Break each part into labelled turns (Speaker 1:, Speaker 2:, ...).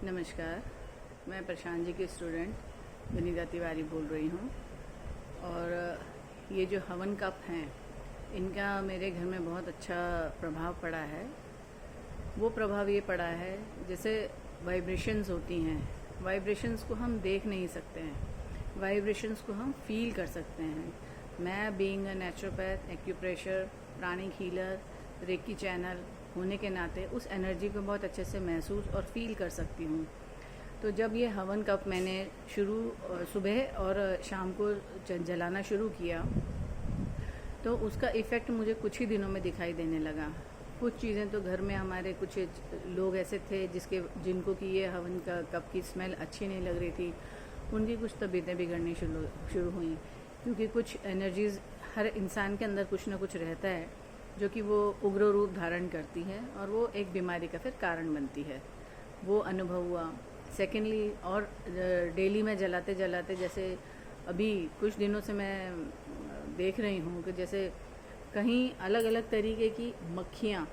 Speaker 1: नमस्कार, मैं प्रशांत जी की स्टूडेंट विनीता तिवारी बोल रही हूँ। और ये जो हवन कप हैं, इनका मेरे घर में बहुत अच्छा प्रभाव पड़ा है। वो प्रभाव ये पड़ा है, जैसे वाइब्रेशंस होती हैं, वाइब्रेशंस को हम देख नहीं सकते हैं, वाइब्रेशंस को हम फील कर सकते हैं। मैं being a naturopath, acupressure, pranic healer, reiki channel होने के नाते उस एनर्जी को बहुत अच्छे से महसूस और फील कर सकती हूँ। तो जब ये हवन कप मैंने सुबह और शाम को जलाना शुरू किया, तो उसका इफ़ेक्ट मुझे कुछ ही दिनों में दिखाई देने लगा। कुछ चीज़ें तो घर में हमारे कुछ लोग ऐसे थे जिनको कि ये हवन का कप की स्मेल अच्छी नहीं लग रही थी, उनकी कुछ तबीयतें बिगड़नी शुरू हुई, क्योंकि कुछ एनर्जीज़ हर इंसान के अंदर कुछ ना कुछ रहता है जो कि वो उग्र रूप धारण करती है और वो एक बीमारी का फिर कारण बनती है। वो अनुभव हुआ। सेकेंडली, और डेली में जलाते जलाते, जैसे अभी कुछ दिनों से मैं देख रही हूँ कि जैसे कहीं अलग अलग तरीके की मक्खियाँ,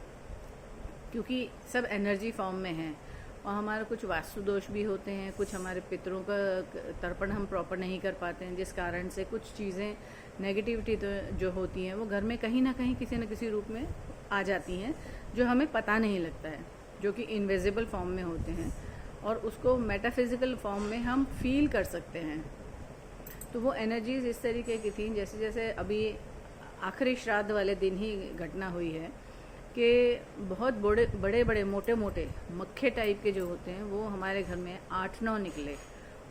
Speaker 1: क्योंकि सब एनर्जी फॉर्म में हैं, और हमारा कुछ वास्तु दोष भी होते हैं, कुछ हमारे पितरों का तर्पण हम प्रॉपर नहीं कर पाते हैं, जिस कारण से कुछ चीज़ें नेगेटिविटी तो जो होती हैं वो घर में कहीं ना कहीं किसी न किसी रूप में आ जाती हैं, जो हमें पता नहीं लगता है, जो कि इनविजिबल फॉर्म में होते हैं, और उसको मेटाफिजिकल फॉर्म में हम फील कर सकते हैं। तो वो एनर्जीज इस तरीके की थी, जैसे जैसे अभी आखिरी श्राद्ध वाले दिन ही घटना हुई है कि बहुत बड़े बड़े मोटे मोटे मक्खे टाइप के जो होते हैं वो हमारे घर में 8-9 निकले।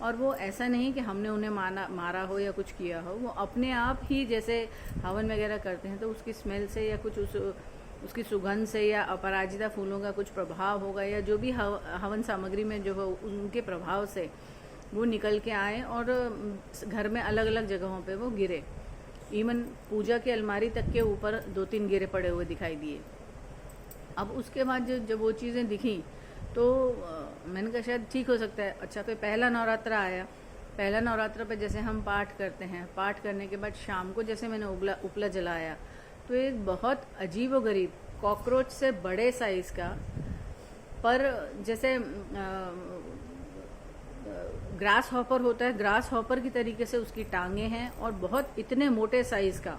Speaker 1: और वो ऐसा नहीं कि हमने उन्हें मारा हो या कुछ किया हो, वो अपने आप ही जैसे हवन वगैरह करते हैं तो उसकी स्मेल से या कुछ उसकी सुगंध से या अपराजिता फूलों का कुछ प्रभाव होगा, या जो भी हवन सामग्री में जो हो उनके प्रभाव से वो निकल के आए और घर में अलग अलग जगहों पे वो गिरे। इवन पूजा की अलमारी तक के ऊपर 2-3 गिरे पड़े हुए दिखाई दिए। अब उसके बाद जब वो चीज़ें दिखी तो मैंने कहा शायद ठीक हो सकता है। अच्छा, फिर पहला नवरात्र आया। पहला नवरात्र पे जैसे हम पाठ करते हैं, पाठ करने के बाद शाम को जैसे मैंने उपला जलाया, तो एक बहुत अजीब व गरीब कॉकरोच से बड़े साइज़ का, पर जैसे ग्रास हॉपर होता है, ग्रास हॉपर की तरीके से उसकी टांगे हैं, और बहुत इतने मोटे साइज़ का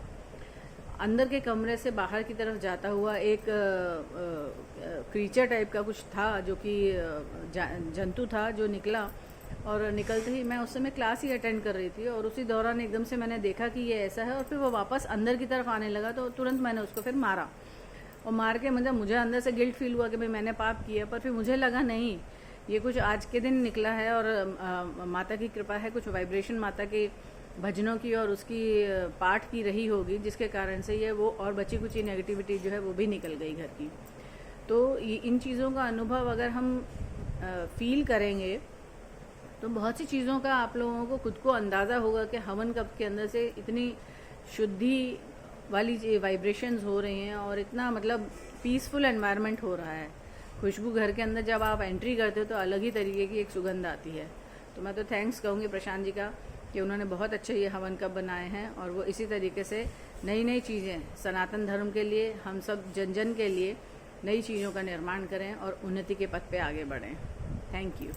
Speaker 1: अंदर के कमरे से बाहर की तरफ जाता हुआ एक क्रीचर टाइप का कुछ था, जो कि जंतु था जो निकला। और निकलते ही मैं उस समय क्लास ही अटेंड कर रही थी, और उसी दौरान एकदम से मैंने देखा कि ये ऐसा है, और फिर वो वापस अंदर की तरफ आने लगा, तो तुरंत मैंने उसको फिर मारा। और मार के मतलब मुझे अंदर से गिल्ट फील हुआ कि भाई मैंने पाप किया, पर फिर मुझे लगा नहीं, ये कुछ आज के दिन निकला है, और माता की कृपा है, कुछ वाइब्रेशन माता के भजनों की और उसकी पाठ की रही होगी, जिसके कारण से ये वो और बची कुची नेगेटिविटी जो है वो भी निकल गई घर की। तो इन चीज़ों का अनुभव अगर हम फील करेंगे तो बहुत सी चीज़ों का आप लोगों को खुद को अंदाज़ा होगा कि हवन कप के अंदर से इतनी शुद्धि वाली वाइब्रेशंस हो रही हैं, और इतना मतलब पीसफुल एनवायरनमेंट हो रहा है। खुशबू घर के अंदर जब आप एंट्री करते हो तो अलग ही तरीके की एक सुगंध आती है। तो मैं तो थैंक्स कहूँगी प्रशांत जी का कि उन्होंने बहुत अच्छे ये हवन कप बनाए हैं, और वो इसी तरीके से नई नई चीज़ें सनातन धर्म के लिए, हम सब जन जन के लिए नई चीज़ों का निर्माण करें और उन्नति के पथ पे आगे बढ़ें। Thank you.